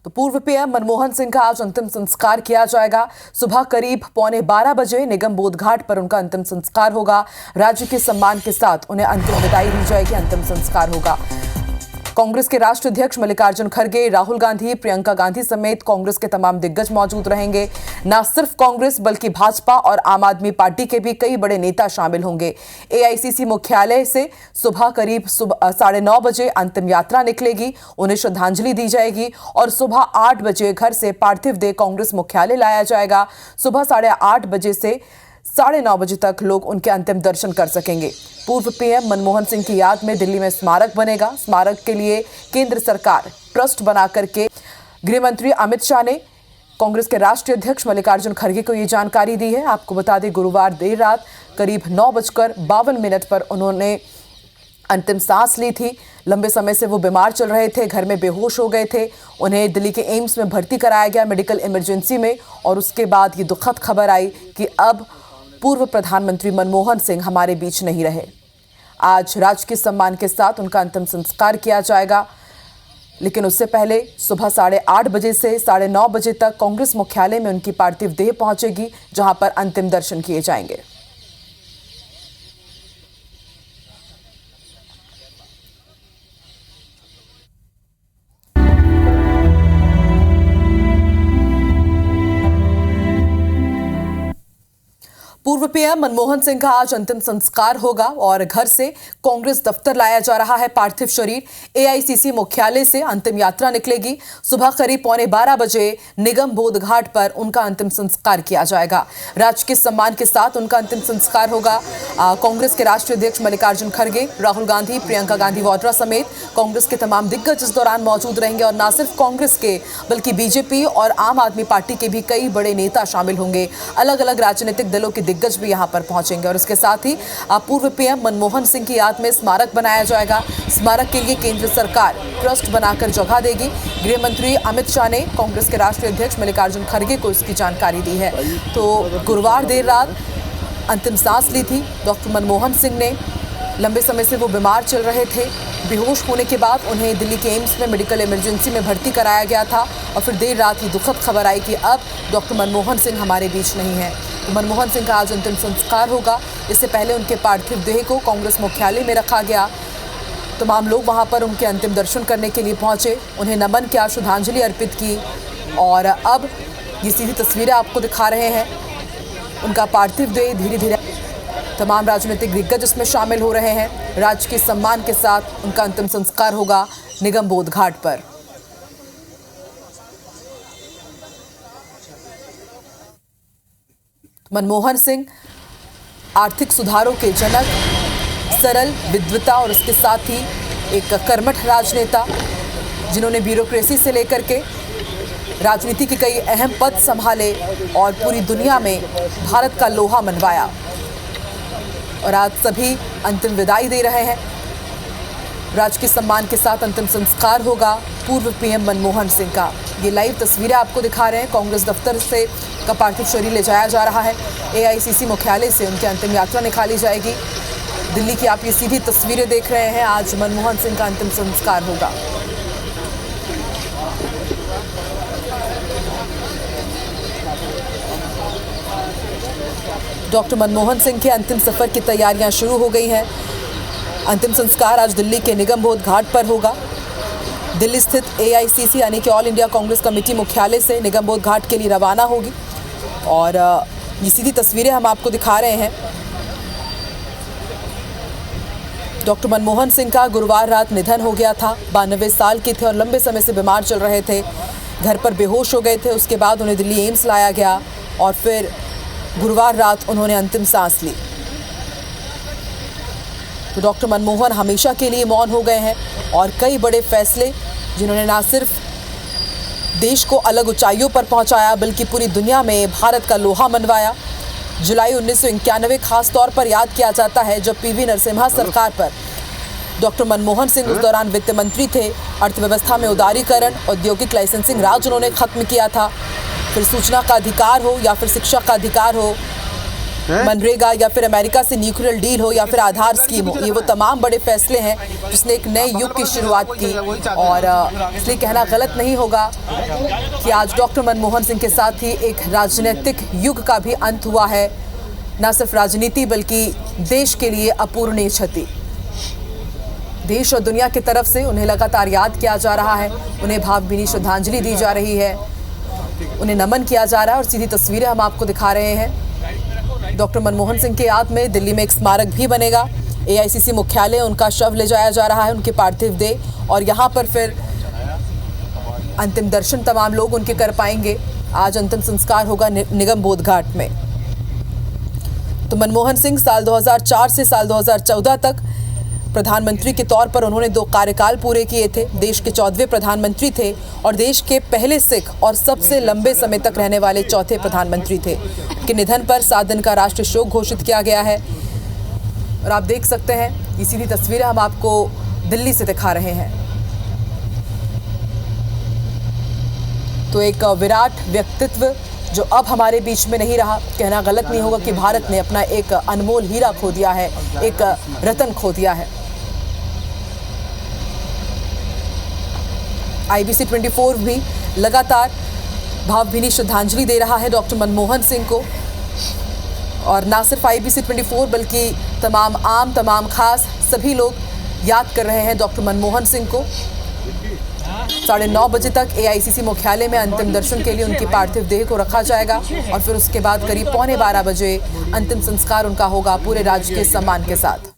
तो पूर्व पीएम मनमोहन सिंह का आज अंतिम संस्कार किया जाएगा। सुबह करीब 11:15 निगम बोध घाट पर उनका अंतिम संस्कार होगा। राज्य के सम्मान के साथ उन्हें अंतिम विदाई दी जाएगी। अंतिम संस्कार होगा। कांग्रेस के राष्ट्रीय अध्यक्ष मल्लिकार्जुन खड़गे, राहुल गांधी, प्रियंका गांधी समेत कांग्रेस के तमाम दिग्गज मौजूद रहेंगे। न सिर्फ कांग्रेस बल्कि भाजपा और आम आदमी पार्टी के भी कई बड़े नेता शामिल होंगे। एआईसीसी मुख्यालय से सुबह करीब 9:30 बजे अंतिम यात्रा निकलेगी, उन्हें श्रद्धांजलि दी जाएगी और सुबह 8 बजे घर से पार्थिव देह कांग्रेस मुख्यालय लाया जाएगा। सुबह 8:30 बजे से 9:30 बजे तक लोग उनके अंतिम दर्शन कर सकेंगे। पूर्व पीएम मनमोहन सिंह की याद में दिल्ली में स्मारक बनेगा। स्मारक के लिए केंद्र सरकार ट्रस्ट बना करके गृह मंत्री अमित शाह ने कांग्रेस के राष्ट्रीय अध्यक्ष मल्लिकार्जुन खड़गे को ये जानकारी दी है। आपको बता दें, गुरुवार देर रात करीब 9:52 पर उन्होंने अंतिम सांस ली थी। लंबे समय से वो बीमार चल रहे थे, घर में बेहोश हो गए थे। उन्हें दिल्ली के एम्स में भर्ती कराया गया मेडिकल इमरजेंसी में, और उसके बाद ये दुखद खबर आई कि अब पूर्व प्रधानमंत्री मनमोहन सिंह हमारे बीच नहीं रहे। आज राजकीय सम्मान के साथ उनका अंतिम संस्कार किया जाएगा, लेकिन उससे पहले सुबह 8:30 बजे से 9:30 बजे तक कांग्रेस मुख्यालय में उनकी पार्थिव देह पहुंचेगी, जहां पर अंतिम दर्शन किए जाएंगे। पूर्व पीएम मनमोहन सिंह का आज अंतिम संस्कार होगा और घर से कांग्रेस दफ्तर लाया जा रहा है पार्थिव शरीर। एआईसीसी मुख्यालय से अंतिम यात्रा निकलेगी। सुबह करीब 11:15 बजे निगम बोध घाट पर उनका अंतिम संस्कार किया जाएगा। राजकीय सम्मान के साथ उनका अंतिम संस्कार होगा। कांग्रेस के राष्ट्रीय अध्यक्ष मल्लिकार्जुन खड़गे, राहुल गांधी, प्रियंका गांधी वाड्रा समेत कांग्रेस के तमाम दिग्गज इस दौरान मौजूद रहेंगे। और न सिर्फ कांग्रेस के बल्कि बीजेपी और आम आदमी पार्टी के भी कई बड़े नेता शामिल होंगे। अलग अलग राजनीतिक दलों के दिग्गज भी यहां पर पहुंचेंगे। और इसके साथ ही पूर्व पीएम मनमोहन सिंह की याद में स्मारक बनाया जाएगा। स्मारक के लिए केंद्र सरकार ट्रस्ट बनाकर जगह देगी। गृह मंत्री अमित शाह ने कांग्रेस के राष्ट्रीय अध्यक्ष मल्लिकार्जुन खड़गे को इसकी जानकारी दी है। तो गुरुवार देर रात अंतिम सांस ली थी डॉक्टर मनमोहन सिंह ने। लंबे समय से वो बीमार चल रहे थे। बेहोश होने के बाद उन्हें दिल्ली के एम्स में मेडिकल इमरजेंसी में भर्ती कराया गया था, और फिर देर रात ये दुखद खबर आई कि अब डॉक्टर मनमोहन सिंह हमारे बीच नहीं है। तो मनमोहन सिंह का आज अंतिम संस्कार होगा। इससे पहले उनके पार्थिव देह को कांग्रेस मुख्यालय में रखा गया। तमाम लोग वहां पर उनके अंतिम दर्शन करने के लिए पहुंचे, उन्हें नमन किया, श्रद्धांजलि अर्पित की। और अब ये सीधी तस्वीरें आपको दिखा रहे हैं। उनका पार्थिव देह धीरे धीरे तमाम राजनीतिक दिग्गज इसमें शामिल हो रहे हैं। राज्य के सम्मान के साथ उनका अंतिम संस्कार होगा निगम बोध घाट पर। मनमोहन सिंह आर्थिक सुधारों के जनक, सरल, विद्वता और उसके साथ ही एक कर्मठ राजनेता, जिन्होंने ब्यूरोक्रेसी से लेकर के राजनीति के कई अहम पद संभाले और पूरी दुनिया में भारत का लोहा मनवाया। और आज सभी अंतिम विदाई दे रहे हैं। राजकीय सम्मान के साथ अंतिम संस्कार होगा पूर्व पीएम मनमोहन सिंह का। ये लाइव तस्वीरें आपको दिखा रहे हैं। कांग्रेस दफ्तर से का पार्थिव शरीर ले जाया जा रहा है। एआईसीसी मुख्यालय से उनकी अंतिम यात्रा निकाली जाएगी। दिल्ली की आप ये सीधी तस्वीरें देख रहे हैं। आज मनमोहन सिंह का अंतिम संस्कार होगा। डॉक्टर मनमोहन सिंह के अंतिम सफर की तैयारियां शुरू हो गई हैं। अंतिम संस्कार आज दिल्ली के निगम बोध घाट पर होगा। दिल्ली स्थित एआईसीसी यानी कि ऑल इंडिया कांग्रेस कमेटी मुख्यालय से निगम बोध घाट के लिए रवाना होगी। और ये सीधी तस्वीरें हम आपको दिखा रहे हैं। डॉक्टर मनमोहन सिंह का गुरुवार रात निधन हो गया था। 92 साल के थे और लंबे समय से बीमार चल रहे थे। घर पर बेहोश हो गए थे। उसके बाद उन्हें दिल्ली एम्स लाया गया और फिर गुरुवार रात उन्होंने अंतिम सांस ली। तो डॉक्टर मनमोहन हमेशा के लिए मौन हो गए हैं और कई बड़े फैसले, जिन्होंने न सिर्फ देश को अलग ऊंचाइयों पर पहुंचाया बल्कि पूरी दुनिया में भारत का लोहा मनवाया। जुलाई 1991 खास तौर पर याद किया जाता है जब पीवी नरसिम्हा सरकार पर डॉक्टर मनमोहन सिंह उस दौरान वित्त मंत्री थे। अर्थव्यवस्था में उदारीकरण, औद्योगिक लाइसेंसिंग राज उन्होंने खत्म किया था। फिर सूचना का अधिकार हो या फिर शिक्षा का अधिकार हो, मनरेगा या फिर अमेरिका से न्यूक्लियर डील हो या फिर आधार स्कीम हो, ये वो तमाम बड़े फैसले हैं जिसने एक नए युग की शुरुआत की। और इसलिए कहना गलत नहीं होगा कि आज डॉक्टर मनमोहन सिंह के साथ ही एक राजनीतिक युग का भी अंत हुआ है। न सिर्फ राजनीति बल्कि देश के लिए अपूरणीय क्षति। देश और दुनिया की तरफ से उन्हें लगातार याद किया जा रहा है, उन्हें भावभीनी श्रद्धांजलि दी जा रही है, उन्हें नमन किया जा रहा है। और सीधी तस्वीरें हम आपको दिखा रहे हैं। डॉक्टर मनमोहन सिंह के याद में दिल्ली में एक स्मारक भी बनेगा। एआईसीसी मुख्यालय उनका शव ले जाया जा रहा है, उनके पार्थिव देह, और यहाँ पर फिर अंतिम दर्शन तमाम लोग उनके कर पाएंगे। आज अंतिम संस्कार होगा निगम बोध घाट में। तो मनमोहन सिंह साल 2004 से साल 2014 तक प्रधानमंत्री के तौर पर उन्होंने 2 कार्यकाल पूरे किए थे। देश के 14वें प्रधानमंत्री थे और देश के पहले सिख और सबसे लंबे समय तक रहने वाले 4थे प्रधानमंत्री थे। उनके निधन पर 7 दिन का राष्ट्रीय शोक घोषित किया गया है। और आप देख सकते हैं, ये सीधी तस्वीरें हम आपको दिल्ली से दिखा रहे हैं। तो एक विराट व्यक्तित्व जो अब हमारे बीच में नहीं रहा। कहना गलत नहीं होगा कि भारत ने अपना एक अनमोल हीरा खो दिया है, एक रतन खो दिया है। IBC 24 भी लगातार भावभीनी श्रद्धांजलि दे रहा है डॉक्टर मनमोहन सिंह को। और ना सिर्फ IBC 24 बल्कि तमाम खास सभी लोग याद कर रहे हैं डॉक्टर मनमोहन सिंह को। 9:30 बजे तक AICC मुख्यालय में अंतिम दर्शन के लिए उनकी पार्थिव देह को रखा जाएगा और फिर उसके बाद करीब 11:15 बजे अंतिम संस्कार उनका होगा पूरे राजकीय सम्मान के साथ।